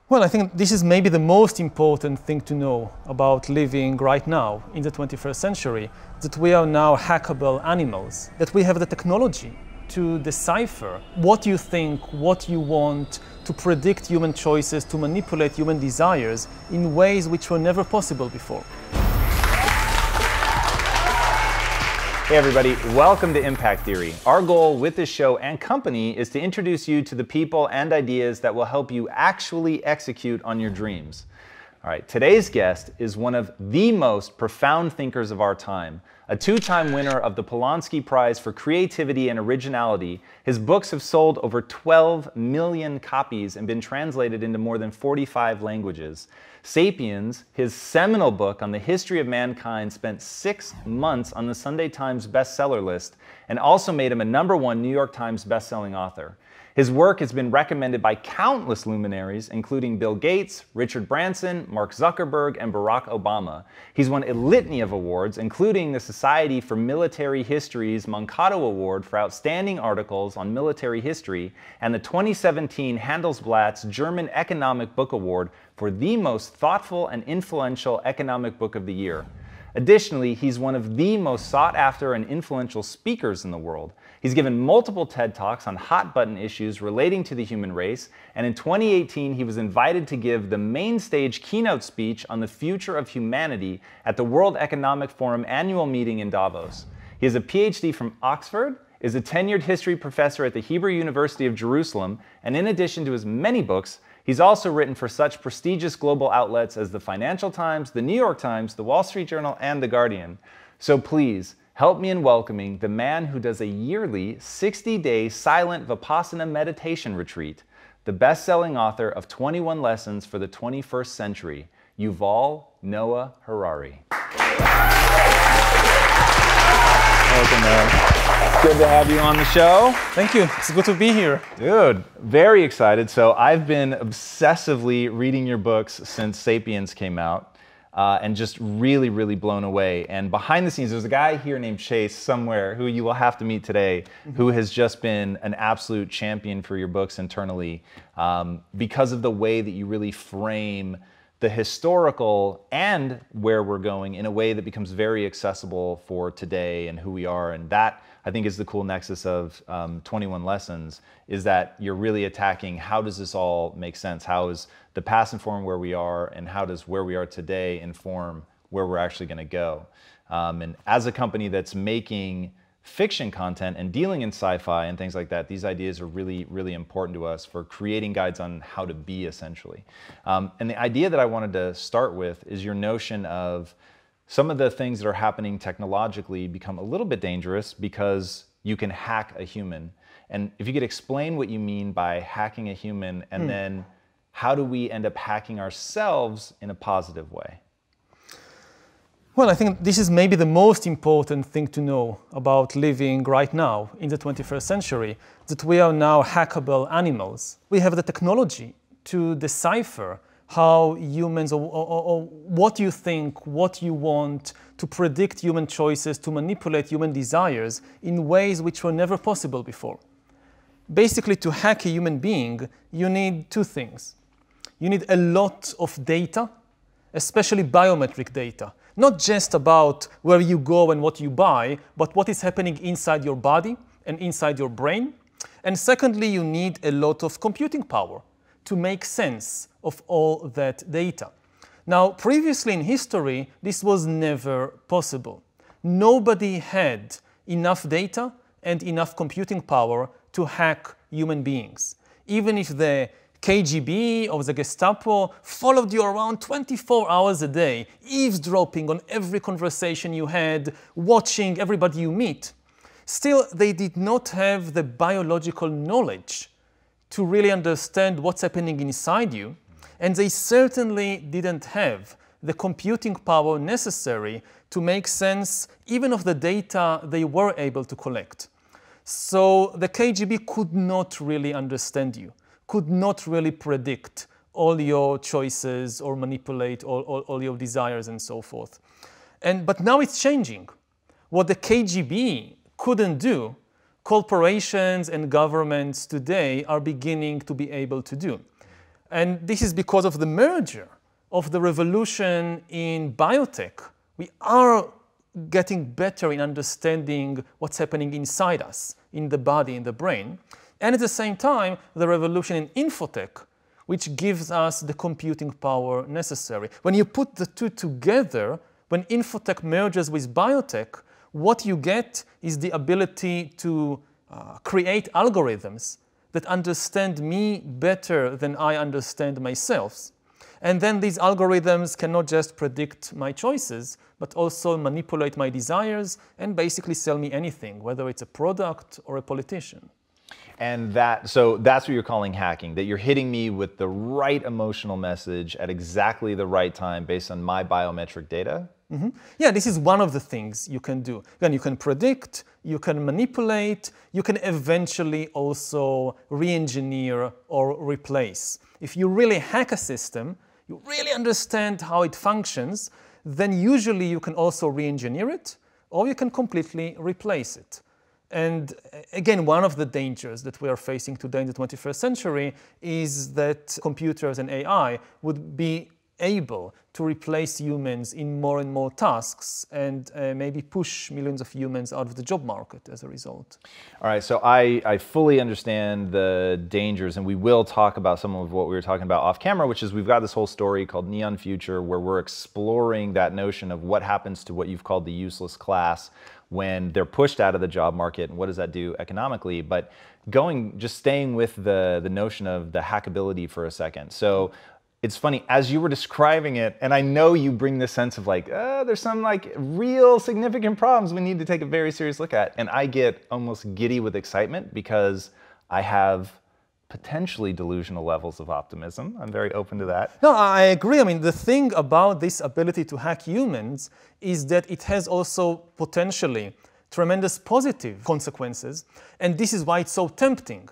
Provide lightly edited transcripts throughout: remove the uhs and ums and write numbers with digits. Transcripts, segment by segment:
Well, I think this is maybe the most important thing to know about living right now in the 21st century, that we are now hackable animals, that we have the technology to decipher what you think, what you want, to predict human choices, to manipulate human desires in ways which were never possible before. Hey everybody, welcome to Impact Theory. Our goal with this show and company is to introduce you to the people and ideas that will help you actually execute on your dreams. All right, today's guest is one of the most profound thinkers of our time, a two-time winner of the Polanski Prize for Creativity and Originality. His books have sold over 12 million copies and been translated into more than 45 languages. Sapiens, his seminal book on the history of mankind, spent 6 months on the Sunday Times bestseller list and also made him a #1 New York Times bestselling author. His work has been recommended by countless luminaries, including Bill Gates, Richard Branson, Mark Zuckerberg, and Barack Obama. He's won a litany of awards, including the Society for Military History's Mankato Award for Outstanding Articles on Military History, and the 2017 Handelsblatt's German Economic Book Award for the most thoughtful and influential economic book of the year. Additionally, he's one of the most sought-after and influential speakers in the world. He's given multiple TED Talks on hot-button issues relating to the human race, and in 2018, he was invited to give the main stage keynote speech on the future of humanity at the World Economic Forum annual meeting in Davos. He has a PhD from Oxford, is a tenured history professor at the Hebrew University of Jerusalem, and in addition to his many books, he's also written for such prestigious global outlets as the Financial Times, the New York Times, the Wall Street Journal, and the Guardian. So please, help me in welcoming the man who does a yearly 60-day silent Vipassana meditation retreat, the best-selling author of 21 Lessons for the 21st Century, Yuval Noah Harari. Welcome, man. Good to have you on the show. Thank you. It's good to be here. Dude, very excited. So I've been obsessively reading your books since Sapiens came out and just really, really blown away. And behind the scenes, there's a guy here named Chase somewhere who you will have to meet today, who has just been an absolute champion for your books internally because of the way that you really frame the historical and where we're going in a way that becomes very accessible for today and who we are. And that, I think, is the cool nexus of 21 Lessons, is that you're really attacking how does this all make sense? How is the past inform where we are, and how does where we are today inform where we're actually going to go? And as a company that's making fiction content and dealing in sci-fi and things like that, these ideas are really, really important to us for creating guides on how to be, essentially. And the idea that I wanted to start with is your notion of some of the things that are happening technologically become a little bit dangerous because you can hack a human. And if you could explain what you mean by hacking a human, and then how do we end up hacking ourselves in a positive way? Well, I think this is maybe the most important thing to know about living right now in the 21st century, that we are now hackable animals. We have the technology to decipher how humans, or what you think, what you want, to predict human choices, to manipulate human desires in ways which were never possible before. Basically, to hack a human being, you need two things. You need a lot of data, especially biometric data. Not just about where you go and what you buy, but what is happening inside your body and inside your brain. And secondly, you need a lot of computing power to make sense of all that data. Now, previously in history, this was never possible. Nobody had enough data and enough computing power to hack human beings. Even if the KGB or the Gestapo followed you around 24 hours a day, eavesdropping on every conversation you had, watching everybody you meet, still they did not have the biological knowledge to really understand what's happening inside you, and they certainly didn't have the computing power necessary to make sense even of the data they were able to collect. So the KGB could not really understand you, could not really predict all your choices or manipulate all your desires and so forth. But now it's changing. What the KGB couldn't do, corporations and governments today are beginning to be able to do. And this is because of the merger of the revolution in biotech. We are getting better in understanding what's happening inside us, in the body, in the brain. And at the same time, the revolution in infotech, which gives us the computing power necessary. When you put the two together, when infotech merges with biotech, what you get is the ability to create algorithms that understand me better than I understand myself. And then these algorithms can not just predict my choices, but also manipulate my desires and basically sell me anything, whether it's a product or a politician. And so that's what you're calling hacking, that you're hitting me with the right emotional message at exactly the right time based on my biometric data? Mm-hmm. Yeah, this is one of the things you can do. Again, you can predict, you can manipulate, you can eventually also re-engineer or replace. If you really hack a system, you really understand how it functions, then usually you can also re-engineer it, or you can completely replace it. And again, one of the dangers that we are facing today in the 21st century is that computers and AI would be able to replace humans in more and more tasks and maybe push millions of humans out of the job market as a result. All right, so I fully understand the dangers, and we will talk about some of what we were talking about off camera, which is we've got this whole story called Neon Future where we're exploring that notion of what happens to what you've called the useless class when they're pushed out of the job market and what does that do economically. But just staying with the notion of the hackability for a second. So it's funny, as you were describing it, and I know you bring this sense of like, there's some like real significant problems we need to take a very serious look at. And I get almost giddy with excitement because I have potentially delusional levels of optimism. I'm very open to that. No, I agree. I mean, the thing about this ability to hack humans is that it has also potentially tremendous positive consequences. And this is why it's so tempting.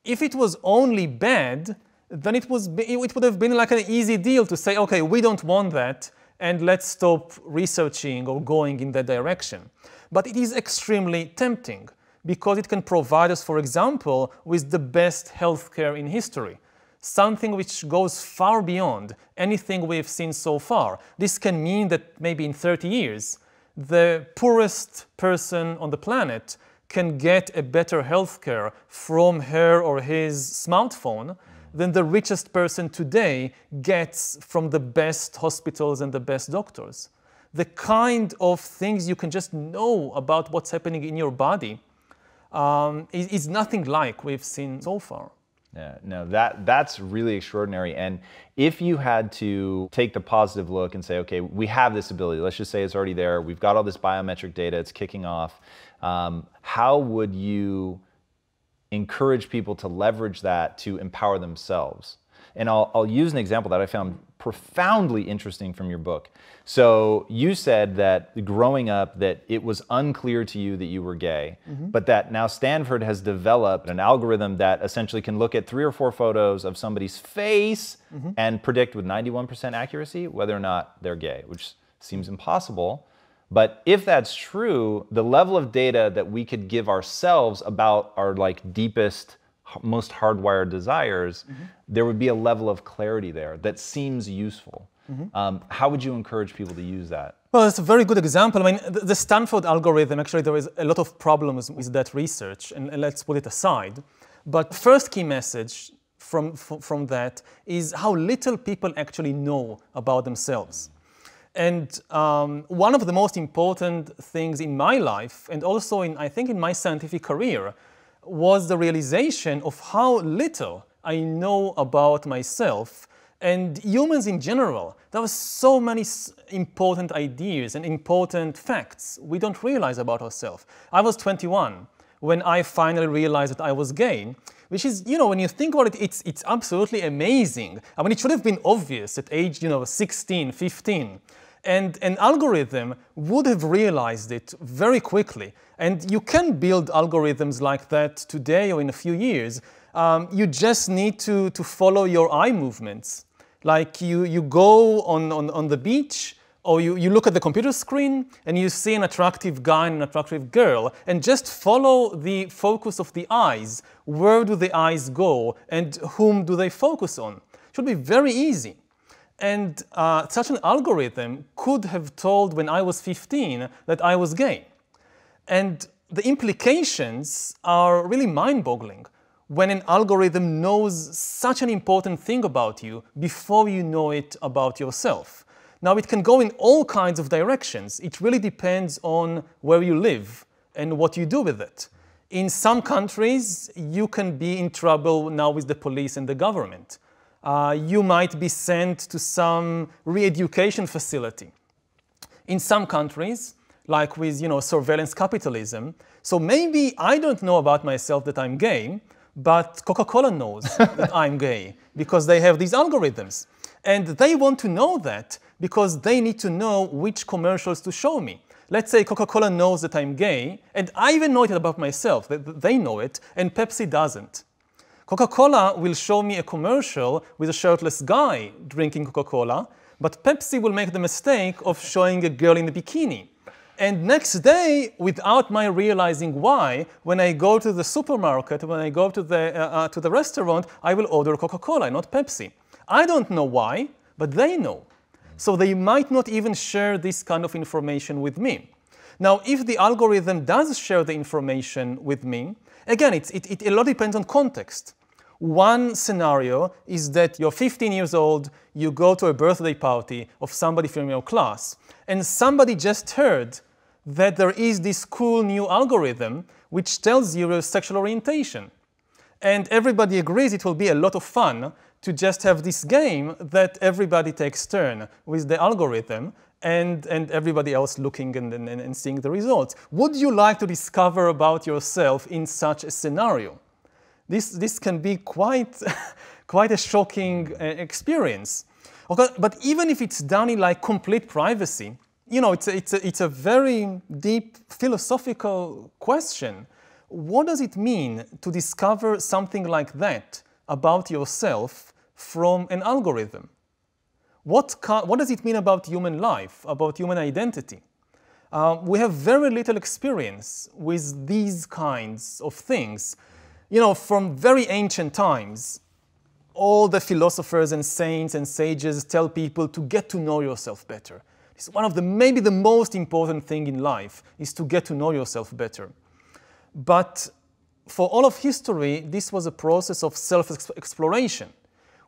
If it was only bad, then it would have been like an easy deal to say, okay, we don't want that, and let's stop researching or going in that direction. But it is extremely tempting because it can provide us, for example, with the best healthcare in history, something which goes far beyond anything we've seen so far. This can mean that maybe in 30 years, the poorest person on the planet can get a better healthcare from her or his smartphone than the richest person today gets from the best hospitals and the best doctors. The kind of things you can just know about what's happening in your body is nothing like we've seen so far. Yeah, no, that's really extraordinary. And if you had to take the positive look and say, okay, we have this ability, let's just say it's already there, we've got all this biometric data, it's kicking off, how would you encourage people to leverage that to empower themselves? And I'll use an example that I found profoundly interesting from your book. So you said that growing up that it was unclear to you that you were gay, but that now Stanford has developed an algorithm that essentially can look at 3 or 4 photos of somebody's face and predict with 91% accuracy whether or not they're gay, which seems impossible. But if that's true, the level of data that we could give ourselves about our like deepest, most hardwired desires, there would be a level of clarity there that seems useful. How would you encourage people to use that? Well, it's a very good example. I mean, the Stanford algorithm, actually, there is a lot of problems with that research, and let's put it aside. But first key message from that is how little people actually know about themselves. And one of the most important things in my life, and also I think in my scientific career, was the realization of how little I know about myself and humans in general. There were so many important ideas and important facts we don't realize about ourselves. I was 21 when I finally realized that I was gay, which is, you know, when you think about it, it's absolutely amazing. I mean, it should have been obvious at age, 16, 15. And an algorithm would have realized it very quickly. And you can build algorithms like that today or in a few years. You just need to follow your eye movements. Like you go on the beach, or you look at the computer screen and you see an attractive guy and an attractive girl, and just follow the focus of the eyes. Where do the eyes go and whom do they focus on? should be very easy. And such an algorithm could have told when I was 15 that I was gay. And the implications are really mind-boggling when an algorithm knows such an important thing about you before you know it about yourself. Now, it can go in all kinds of directions. It really depends on where you live and what you do with it. In some countries, you can be in trouble now with the police and the government. You might be sent to some re-education facility. In some countries, like with surveillance capitalism, so maybe I don't know about myself that I'm gay, but Coca-Cola knows that I'm gay because they have these algorithms. And they want to know that because they need to know which commercials to show me. Let's say Coca-Cola knows that I'm gay, and I even know it about myself, that they know it, and Pepsi doesn't. Coca-Cola will show me a commercial with a shirtless guy drinking Coca-Cola, but Pepsi will make the mistake of showing a girl in a bikini. And next day, without my realizing why, when I go to the supermarket, when I go to the restaurant, I will order Coca-Cola, not Pepsi. I don't know why, but they know. So they might not even share this kind of information with me. Now, if the algorithm does share the information with me, again, a lot depends on context. One scenario is that you're 15 years old, you go to a birthday party of somebody from your class, and somebody just heard that there is this cool new algorithm which tells you your sexual orientation. And everybody agrees it will be a lot of fun to just have this game that everybody takes turn with the algorithm and everybody else looking and seeing the results. Would you like to discover about yourself in such a scenario? This can be quite a shocking experience. Okay, but even if it's done in like complete privacy, it's a very deep philosophical question. What does it mean to discover something like that about yourself from an algorithm? What does it mean about human life, about human identity? We have very little experience with these kinds of things. From very ancient times, all the philosophers and saints and sages tell people to get to know yourself better. It's one of maybe the most important thing in life is to get to know yourself better. But for all of history, this was a process of self-exploration,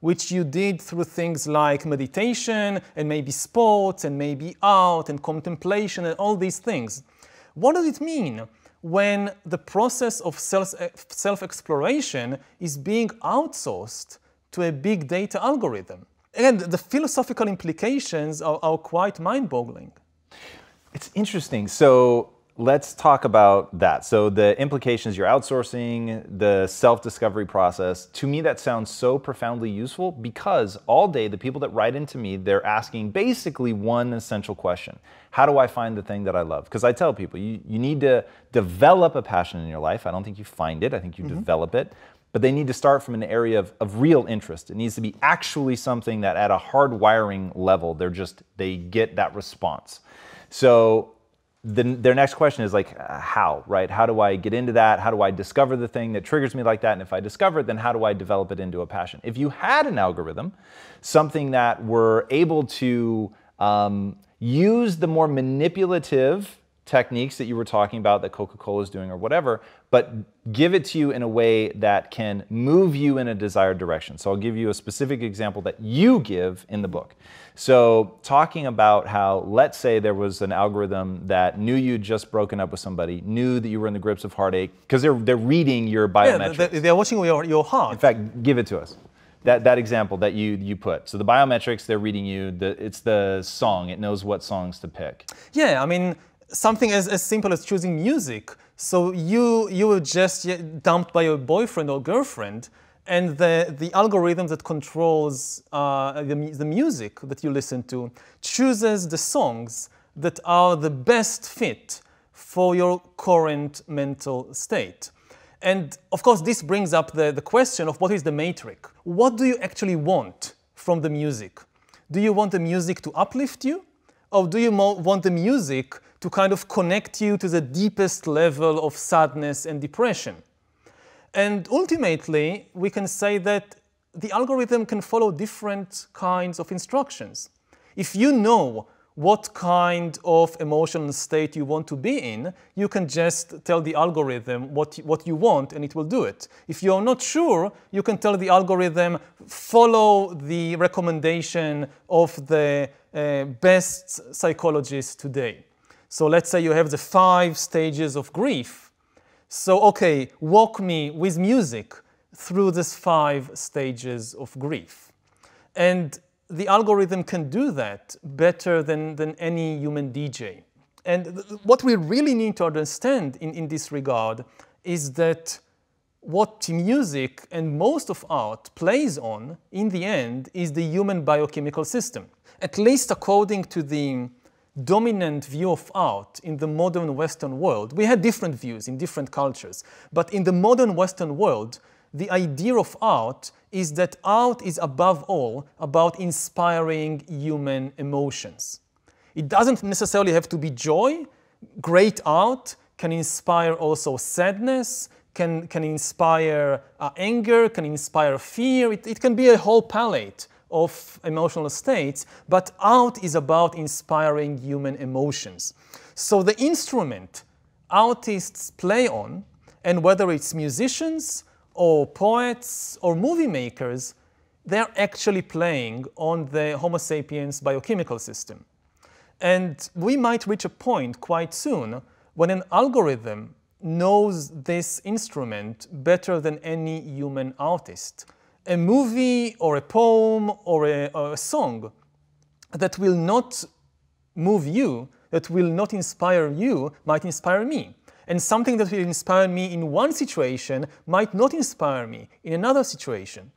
which you did through things like meditation and maybe sports and maybe art and contemplation and all these things. What does it mean when the process of self-exploration is being outsourced to a big data algorithm? Again, the philosophical implications are quite mind-boggling. It's interesting. So let's talk about that. So the implications, you're outsourcing, the self-discovery process. To me, that sounds so profoundly useful because all day the people that write into me, they're asking basically one essential question. How do I find the thing that I love? Because I tell people, you need to develop a passion in your life. I don't think you find it. I think you develop it. But they need to start from an area of real interest. It needs to be actually something that at a hardwiring level, they get that response. So their next question is like, how, right? How do I get into that? How do I discover the thing that triggers me like that? And if I discover it, then how do I develop it into a passion? If you had an algorithm, something that were able to use the more manipulative techniques that you were talking about that Coca-Cola is doing or whatever, but give it to you in a way that can move you in a desired direction. So I'll give you a specific example that you give in the book. So talking about how, let's say there was an algorithm that knew you'd just broken up with somebody, knew that you were in the grips of heartache, because they're reading your biometrics. Yeah, they're watching your heart. In fact, give it to us. That example that you put. So the biometrics, they're reading you. It's the song. It knows what songs to pick. Yeah, I mean, something as simple as choosing music. So you were just dumped by your boyfriend or girlfriend, and the algorithm that controls the music that you listen to chooses the songs that are the best fit for your current mental state. And of course, this brings up the question of what is the matrix? What do you actually want from the music? Do you want the music to uplift you? Or do you want the music to kind of connect you to the deepest level of sadness and depression? And ultimately, we can say that the algorithm can follow different kinds of instructions. If you know what kind of emotional state you want to be in, you can just tell the algorithm what you want and it will do it. If you're not sure, you can tell the algorithm, follow the recommendation of the best psychologist today. So let's say you have the 5 stages of grief. So, okay, walk me with music through these 5 stages of grief. And the algorithm can do that better than any human DJ. And what we really need to understand in this regard is that what music and most of art plays on, in the end, is the human biochemical system. At least according to the dominant view of art in the modern Western world. We had different views in different cultures, but in the modern Western world, the idea of art is that art is above all about inspiring human emotions. It doesn't necessarily have to be joy. Great art can inspire also sadness, can inspire anger, can inspire fear. It can be a whole palette of emotional states, but art is about inspiring human emotions. So the instrument artists play on, and whether it's musicians or poets or movie makers, they're actually playing on the Homo sapiens biochemical system. And we might reach a point quite soon when an algorithm knows this instrument better than any human artist. A movie or a poem or a song that will not move you, that will not inspire you, might inspire me. And something that will inspire me in one situation might not inspire me in another situation.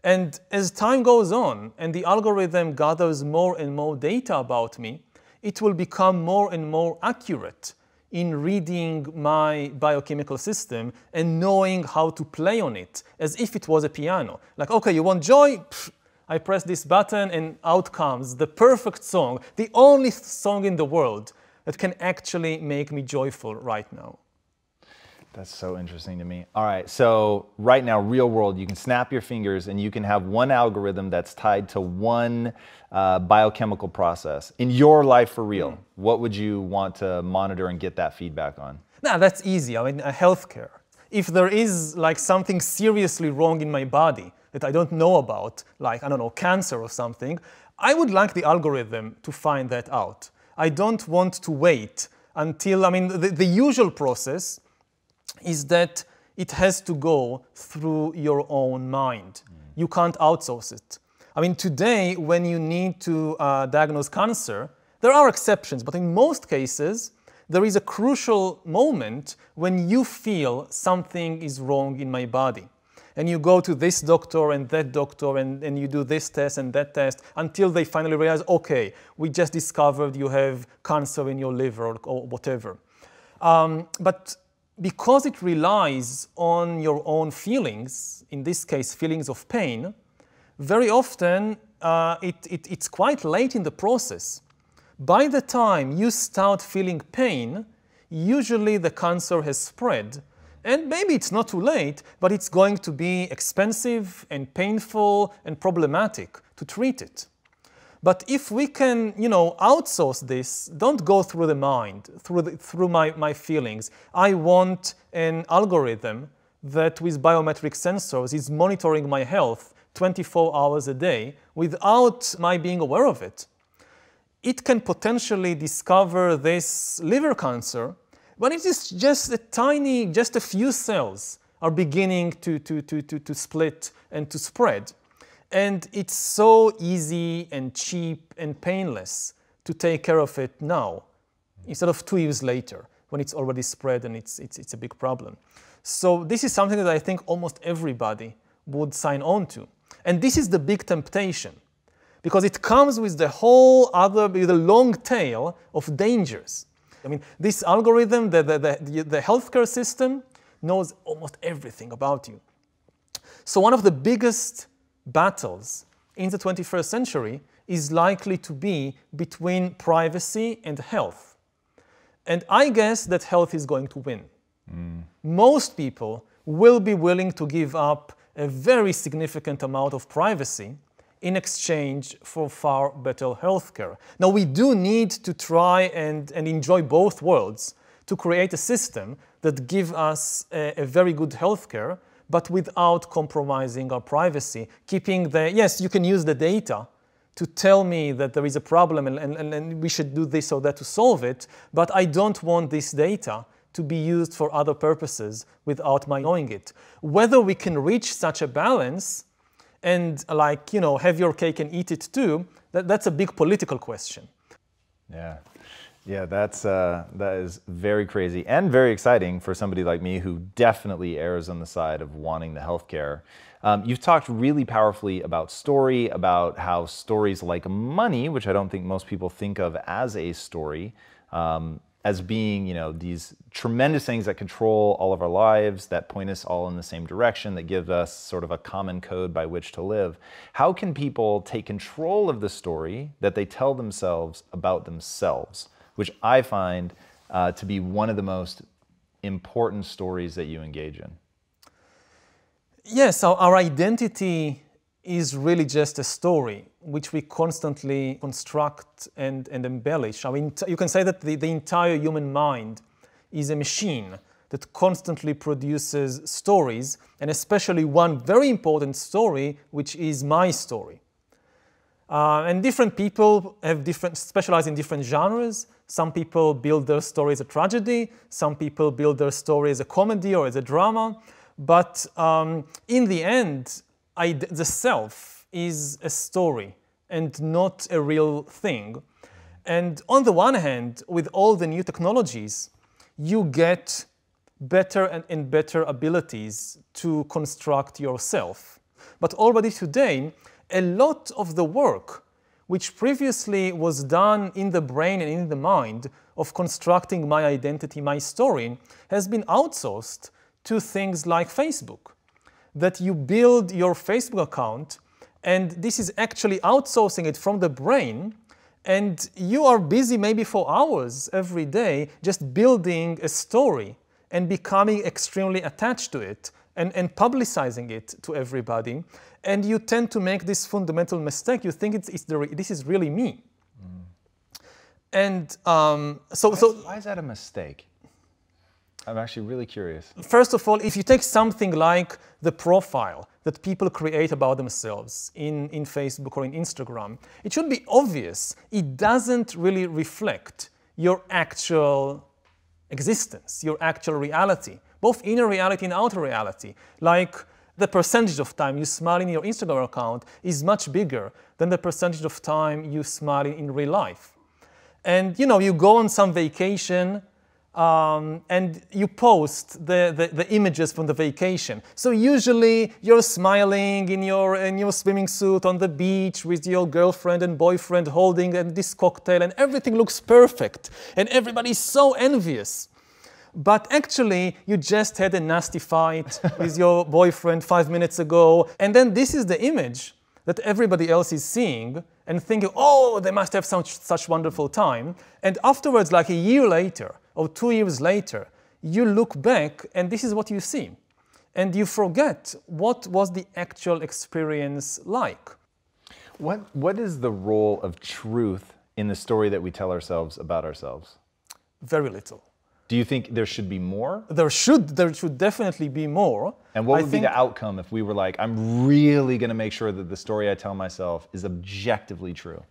And as time goes on and the algorithm gathers more and more data about me, it will become more and more accurate in reading my biochemical system and knowing how to play on it as if it was a piano. Like, okay, you want joy? Pfft, I press this button and out comes the perfect song, the only song in the world that can actually make me joyful right now. That's so interesting to me. All right, so right now, real world, you can snap your fingers and you can have one algorithm that's tied to one biochemical process. In your life for real, what would you want to monitor and get that feedback on? Now, that's easy. I mean, healthcare. If there is like something seriously wrong in my body that I don't know about, like, I don't know, cancer or something, I would like the algorithm to find that out. I don't want to wait until, I mean, the usual process is that it has to go through your own mind. You can't outsource it. I mean, today, when you need to diagnose cancer, there are exceptions, but in most cases, there is a crucial moment when you feel something is wrong in my body. And you go to this doctor and that doctor and you do this test and that test until they finally realize, okay, we just discovered you have cancer in your liver or whatever. But because it relies on your own feelings, in this case, feelings of pain, very often it's quite late in the process. By the time you start feeling pain, usually the cancer has spread. And maybe it's not too late, but it's going to be expensive and painful and problematic to treat it. But if we can, outsource this, don't go through the mind, through my feelings. I want an algorithm that with biometric sensors is monitoring my health 24 hours a day without my being aware of it. It can potentially discover this liver cancer when it is just just a few cells are beginning to split and to spread. And it's so easy and cheap and painless to take care of it now, instead of 2 years later, when it's already spread and it's a big problem. So this is something that I think almost everybody would sign on to. And this is the big temptation, because it comes with the whole other, with a long tail of dangers. I mean, this algorithm, the healthcare system, knows almost everything about you. So one of the biggest battles in the 21st century is likely to be between privacy and health. And I guess that health is going to win. Most people will be willing to give up a very significant amount of privacy in exchange for far better healthcare. Now, we do need to try and enjoy both worlds to create a system that gives us a very good healthcare, but without compromising our privacy, keeping the, yes, you can use the data to tell me that there is a problem and we should do this or that to solve it, but I don't want this data to be used for other purposes without my knowing it. Whether we can reach such a balance and, like, you know, have your cake and eat it too, that's a big political question. Yeah. Yeah, that is very crazy and very exciting for somebody like me who definitely errs on the side of wanting the healthcare. You've talked really powerfully about story, about how stories like money, which I don't think most people think of as a story, as being, you know, these tremendous things that control all of our lives, that point us all in the same direction, that give us sort of a common code by which to live. How can people take control of the story that they tell themselves about themselves, which I find to be one of the most important stories that you engage in? Yes, our identity is really just a story which we constantly construct and embellish. I mean, you can say that the entire human mind is a machine that constantly produces stories, and especially one very important story, which is my story. And different people have specialize in different genres. Some people build their story as a tragedy, some people build their story as a comedy or as a drama. But in the end, the self is a story and not a real thing. And on the one hand, with all the new technologies, you get better and better abilities to construct yourself. But already today, a lot of the work which previously was done in the brain and in the mind of constructing my identity, my story, has been outsourced to things like Facebook. That you build your Facebook account, and this is actually outsourcing it from the brain, and you are busy maybe for hours every day just building a story and becoming extremely attached to it and publicizing it to everybody. And you tend to make this fundamental mistake. You think this is really me. Mm. And why is that a mistake? I'm actually really curious. First of all, if you take something like the profile that people create about themselves in Facebook or in Instagram, it should be obvious. It doesn't really reflect your actual existence, your actual reality, both inner reality and outer reality. Like the percentage of time you smile in your Instagram account is much bigger than the percentage of time you smile in real life. And you know, you go on some vacation, and you post the images from the vacation. So usually you're smiling in your swimming suit on the beach with your girlfriend and boyfriend holding this cocktail, and everything looks perfect and everybody's so envious. But actually you just had a nasty fight with your boyfriend 5 minutes ago, and then this is the image that everybody else is seeing and thinking, oh, they must have such wonderful time. And afterwards, like a year later, or 2 years later, you look back and this is what you see. And you forget what was the actual experience like. What is the role of truth in the story that we tell ourselves about ourselves? Very little. Do you think there should be more? There should definitely be more. And what would be the outcome if we were like, I'm really going to make sure that the story I tell myself is objectively true?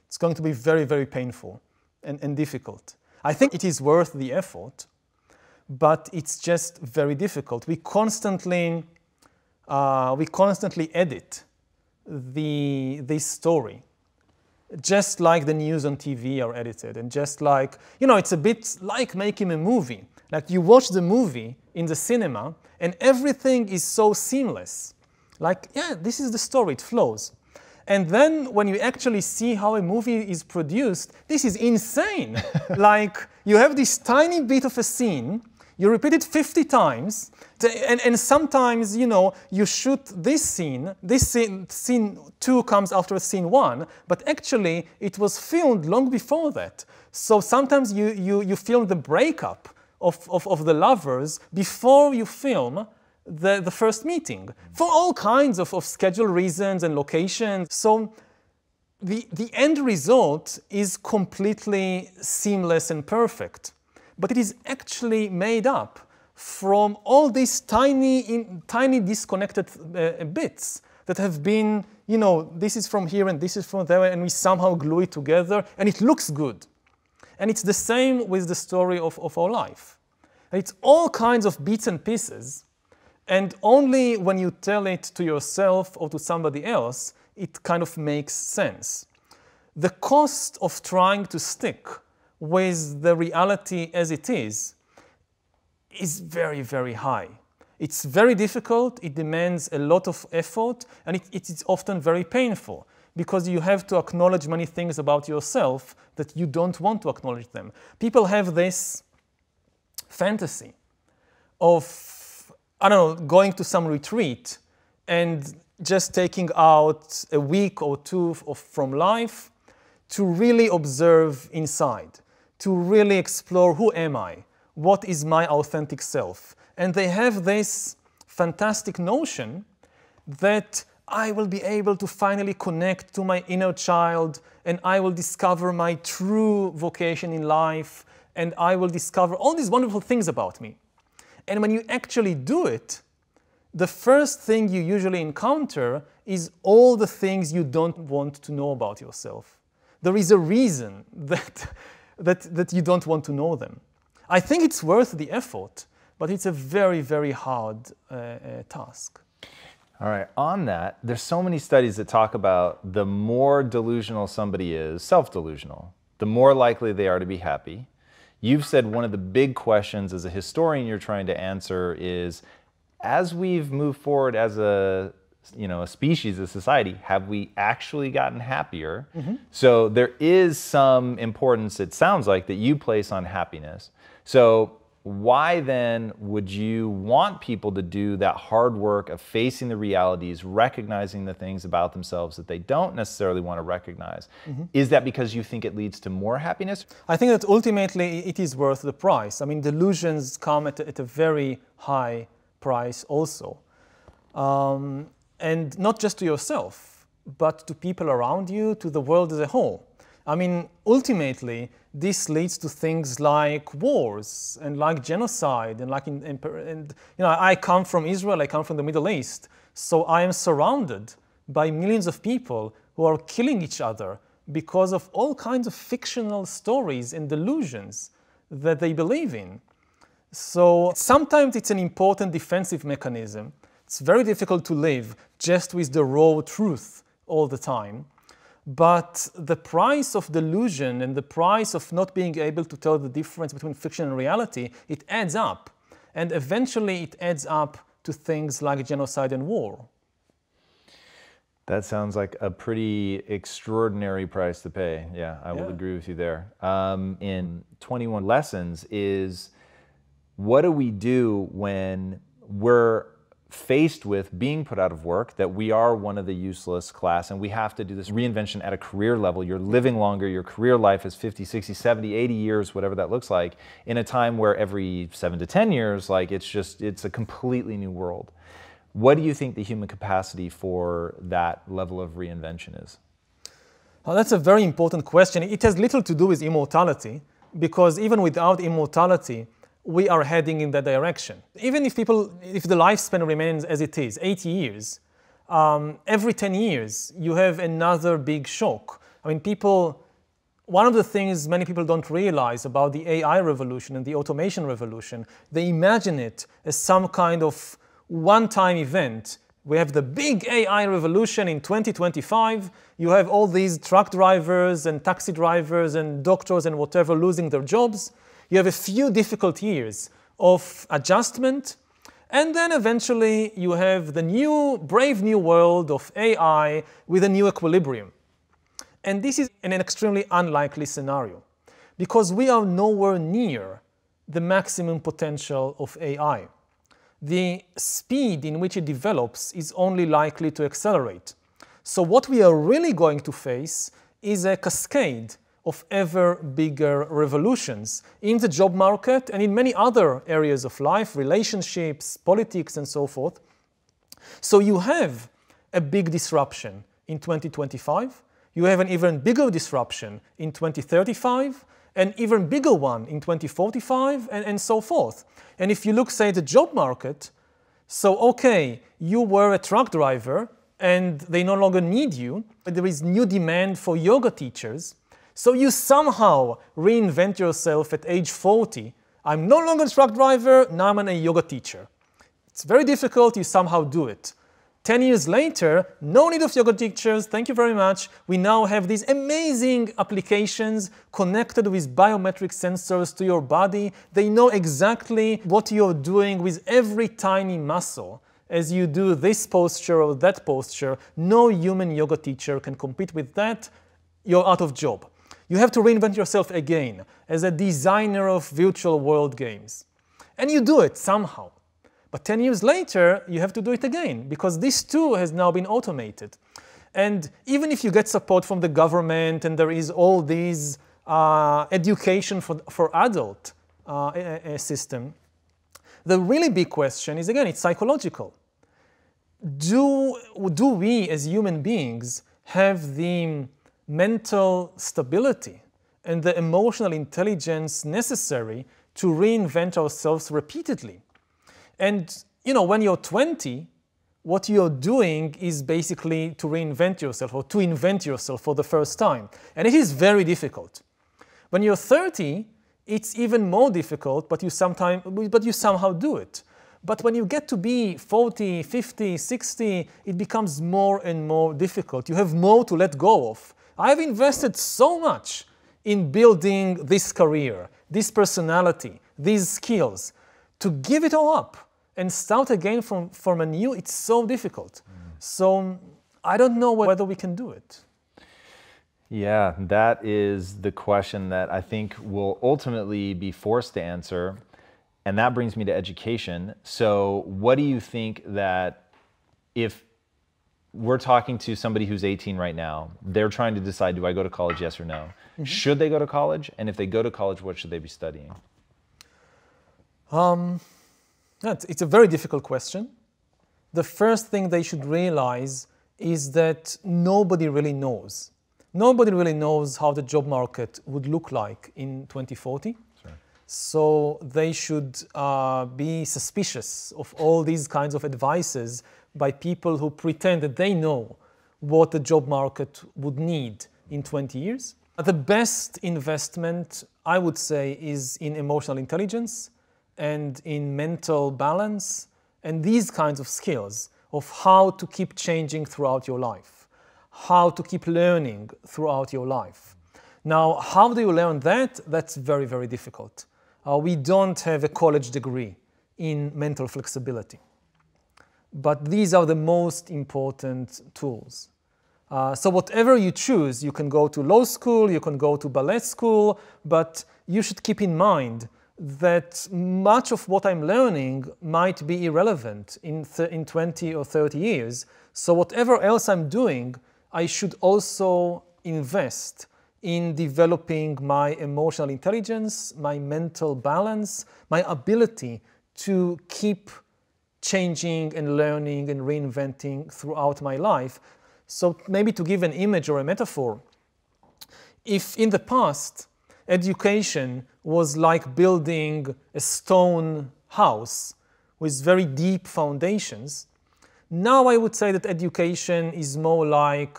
It's going to be very, very painful and difficult. I think it is worth the effort, but it's just very difficult. We constantly edit this story, just like the news on TV are edited, and just like, you know, it's a bit like making a movie. Like you watch the movie in the cinema, and everything is so seamless. Like, yeah, this is the story, it flows. And then when you actually see how a movie is produced, this is insane. Like, you have this tiny bit of a scene, you repeat it 50 times, and sometimes, you know, you shoot this scene 2 comes after scene 1, but actually it was filmed long before that. So sometimes you film the breakup of the lovers before you film the first meeting for all kinds of schedule reasons and locations. So the end result is completely seamless and perfect, but it is actually made up from all these tiny disconnected bits that have been, you know, this is from here and this is from there, and we somehow glue it together, and it looks good. And it's the same with the story of our life. It's all kinds of bits and pieces, and only when you tell it to yourself or to somebody else, it kind of makes sense. The cost of trying to stick with the reality as it is very, very high. It's very difficult, it demands a lot of effort, and it is often very painful because you have to acknowledge many things about yourself that you don't want to acknowledge them. People have this fantasy of, I don't know, going to some retreat and just taking out a week or two from life to really observe inside, to really explore who am I, what is my authentic self. And they have this fantastic notion that I will be able to finally connect to my inner child, and I will discover my true vocation in life, and I will discover all these wonderful things about me. And when you actually do it, the first thing you usually encounter is all the things you don't want to know about yourself. There is a reason that you don't want to know them. I think it's worth the effort, but it's a very, very hard task. All right, on that, there's so many studies that talk about the more delusional somebody is, self-delusional, the more likely they are to be happy. You've said one of the big questions as a historian you're trying to answer is, as we've moved forward as a species, a society, have we actually gotten happier? Mm-hmm. So there is some importance, it sounds like, that you place on happiness. So why then would you want people to do that hard work of facing the realities, recognizing the things about themselves that they don't necessarily want to recognize? Mm-hmm. Is that because you think it leads to more happiness? I think that ultimately it is worth the price. I mean, delusions come at a very high price also. And not just to yourself, but to people around you, to the world as a whole. I mean, ultimately, this leads to things like wars and like genocide and I come from Israel, I come from the Middle East, so I am surrounded by millions of people who are killing each other because of all kinds of fictional stories and delusions that they believe in. So sometimes it's an important defensive mechanism. It's very difficult to live just with the raw truth all the time. But the price of delusion and the price of not being able to tell the difference between fiction and reality, it adds up. And eventually it adds up to things like genocide and war. That sounds like a pretty extraordinary price to pay. Yeah, I will agree with you there. In 21 lessons is, what do we do when we're faced with being put out of work, that we are one of the useless class, and we have to do this reinvention at a career level? You're living longer, your career life is 50, 60, 70, 80 years, whatever that looks like, in a time where every 7 to 10 years, like it's a completely new world. What do you think the human capacity for that level of reinvention is? Well, that's a very important question. It has little to do with immortality, because even without immortality, we are heading in that direction. Even if the lifespan remains as it is, 80 years, every 10 years, you have another big shock. I mean, one of the things many people don't realize about the AI revolution and the automation revolution, they imagine it as some kind of one-time event. We have the big AI revolution in 2025. You have all these truck drivers and taxi drivers and doctors and whatever losing their jobs. You have a few difficult years of adjustment, and then eventually you have the brave new world of AI with a new equilibrium. And this is an extremely unlikely scenario, because we are nowhere near the maximum potential of AI. The speed in which it develops is only likely to accelerate. So what we are really going to face is a cascade of ever bigger revolutions in the job market and in many other areas of life, relationships, politics, and so forth. So you have a big disruption in 2025. You have an even bigger disruption in 2035, an even bigger one in 2045, and so forth. And if you look, say, at the job market, so okay, you were a truck driver and they no longer need you, but there is new demand for yoga teachers. So you somehow reinvent yourself at age 40. I'm no longer a truck driver, now I'm a yoga teacher. It's very difficult, you somehow do it. 10 years later, no need of yoga teachers, thank you very much. We now have these amazing applications connected with biometric sensors to your body. They know exactly what you're doing with every tiny muscle. As you do this posture or that posture, no human yoga teacher can compete with that. You're out of job. You have to reinvent yourself again as a designer of virtual world games. And you do it somehow. But 10 years later, you have to do it again, because this too has now been automated. And even if you get support from the government and there is all these education for adult system, the really big question is, again, it's psychological. Do we as human beings have the mental stability and the emotional intelligence necessary to reinvent ourselves repeatedly? And, you know, when you're 20, what you're doing is basically to reinvent yourself or to invent yourself for the first time. And it is very difficult. When you're 30, it's even more difficult, but you somehow do it. But when you get to be 40, 50, 60, it becomes more and more difficult. You have more to let go of. I've invested so much in building this career, this personality, these skills. To give it all up and start again from anew, it's so difficult. So I don't know whether we can do it. Yeah, that is the question that I think we'll ultimately be forced to answer. And that brings me to education. So what do you think that if we're talking to somebody who's 18 right now, they're trying to decide, do I go to college, yes or no? Mm-hmm. Should they go to college? And if they go to college, what should they be studying? It's a very difficult question. The first thing they should realize is that nobody really knows. Nobody really knows how the job market would look like in 2040. Sure. So they should be suspicious of all these kinds of advices by people who pretend that they know what the job market would need in 20 years. The best investment, I would say, is in emotional intelligence and in mental balance and these kinds of skills of how to keep changing throughout your life, how to keep learning throughout your life. Now, how do you learn that? That's very, very difficult. We don't have a college degree in mental flexibility. But these are the most important tools. So whatever you choose, you can go to law school, you can go to ballet school, but you should keep in mind that much of what I'm learning might be irrelevant in 20 or 30 years. So whatever else I'm doing, I should also invest in developing my emotional intelligence, my mental balance, my ability to keep changing and learning and reinventing throughout my life. So maybe to give an image or a metaphor, if in the past education was like building a stone house with very deep foundations, now I would say that education is more like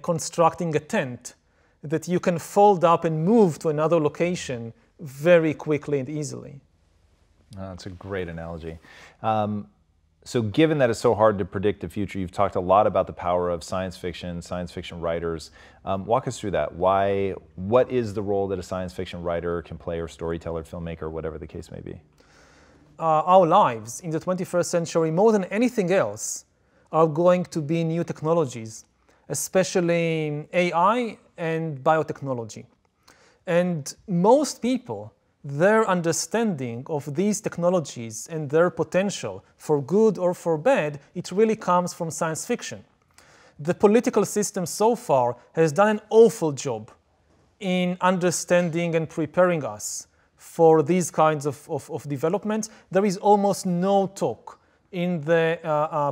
constructing a tent that you can fold up and move to another location very quickly and easily. That's a great analogy. So given that it's so hard to predict the future, you've talked a lot about the power of science fiction writers. Walk us through that. What is the role that a science fiction writer can play, or storyteller, filmmaker, whatever the case may be? Our lives in the 21st century, more than anything else, are going to be new technologies, especially AI and biotechnology. And most people, their understanding of these technologies and their potential for good or for bad, it really comes from science fiction. The political system so far has done an awful job in understanding and preparing us for these kinds of developments. There is almost no talk in the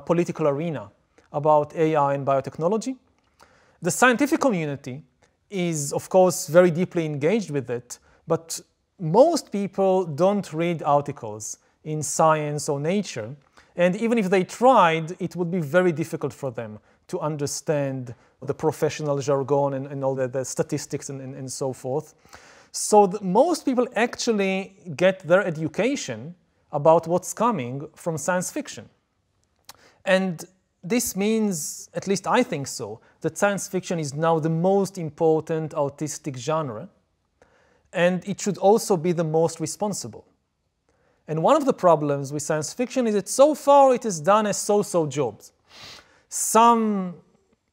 political arena about AI and biotechnology. The scientific community is, of course, very deeply engaged with it, but most people don't read articles in Science or Nature, and even if they tried, it would be very difficult for them to understand the professional jargon and all the statistics and so forth. So most people actually get their education about what's coming from science fiction. And this means, at least I think so, that science fiction is now the most important artistic genre, and it should also be the most responsible. And one of the problems with science fiction is that so far it has done a so-so job. Some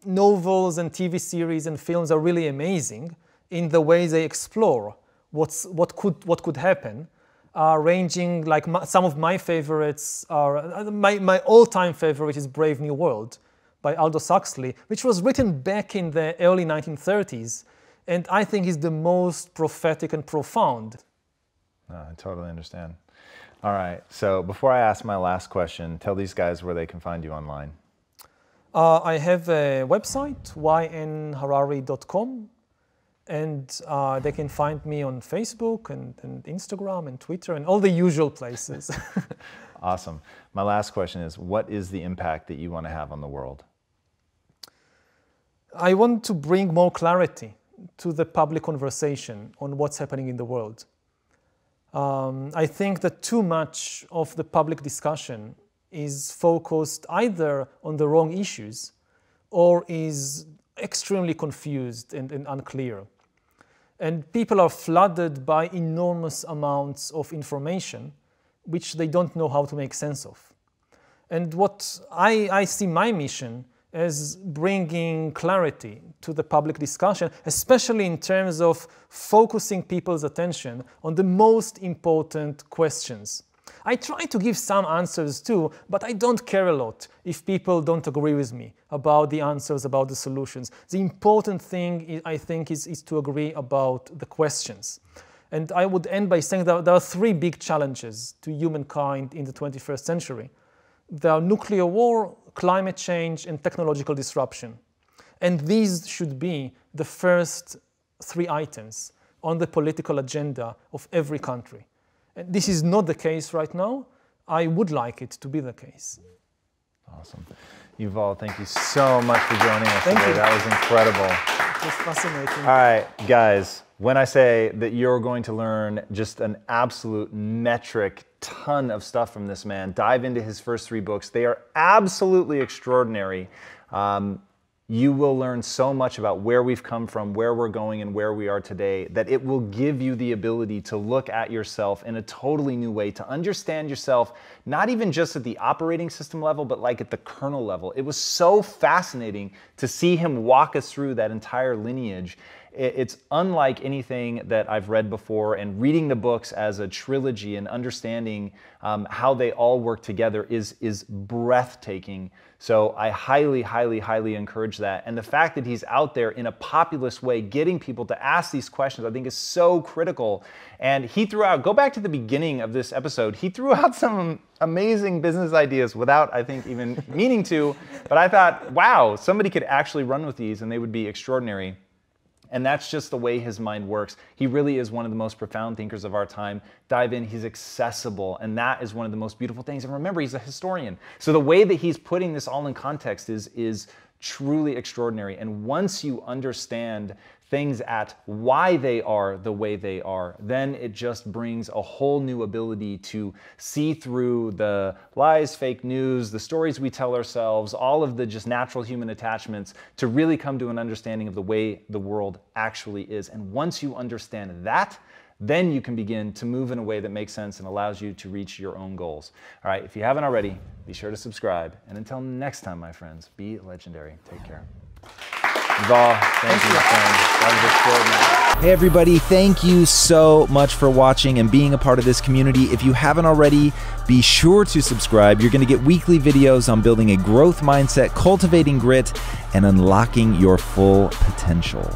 novels and TV series and films are really amazing in the way they explore what could happen, ranging like some of my favorites are, my all-time favorite is Brave New World by Aldous Huxley, which was written back in the early 1930s, and I think is the most prophetic and profound. I totally understand. All right, so before I ask my last question, tell these guys where they can find you online. I have a website, ynharari.com, and they can find me on Facebook and Instagram and Twitter and all the usual places. Awesome. My last question is, what is the impact that you want to have on the world? I want to bring more clarity to the public conversation on what's happening in the world. I think that too much of the public discussion is focused either on the wrong issues or is extremely confused and unclear. And people are flooded by enormous amounts of information which they don't know how to make sense of. And what I see my mission as bringing clarity to the public discussion, especially in terms of focusing people's attention on the most important questions. I try to give some answers too, but I don't care a lot if people don't agree with me about the answers, about the solutions. The important thing, I think, is to agree about the questions. And I would end by saying that there are three big challenges to humankind in the 21st century. There are nuclear war, climate change, and technological disruption. And these should be the first three items on the political agenda of every country. And this is not the case right now. I would like it to be the case. Awesome. Yuval, thank you so much for joining us Thank today. you. That was incredible. It was fascinating. All right, guys, when I say that you're going to learn just an absolute metric ton of stuff from this man, dive into his first three books. They are absolutely extraordinary. You will learn so much about where we've come from, where we're going, and where we are today, that it will give you the ability to look at yourself in a totally new way, to understand yourself, not even just at the operating system level, but like at the kernel level. It was so fascinating to see him walk us through that entire lineage. It's unlike anything that I've read before, and reading the books as a trilogy and understanding how they all work together is breathtaking. So I highly, highly, highly encourage that. And the fact that he's out there in a populist way, getting people to ask these questions, I think is so critical. And he threw out, go back to the beginning of this episode, he threw out some amazing business ideas without, I think, even meaning to. But I thought, wow, somebody could actually run with these and they would be extraordinary. And that's just the way his mind works. He really is one of the most profound thinkers of our time. Dive in, he's accessible, and that is one of the most beautiful things. And remember, he's a historian. So the way that he's putting this all in context is truly extraordinary. And once you understand things at why they are the way they are, then it just brings a whole new ability to see through the lies, fake news, the stories we tell ourselves, all of the just natural human attachments to really come to an understanding of the way the world actually is. And once you understand that, then you can begin to move in a way that makes sense and allows you to reach your own goals. All right, if you haven't already, be sure to subscribe. And until next time, my friends, be legendary. Take care. Yuval, thank you, my friend. That was extraordinary. Hey everybody, thank you so much for watching and being a part of this community. If you haven't already, be sure to subscribe. You're going to get weekly videos on building a growth mindset, cultivating grit, and unlocking your full potential.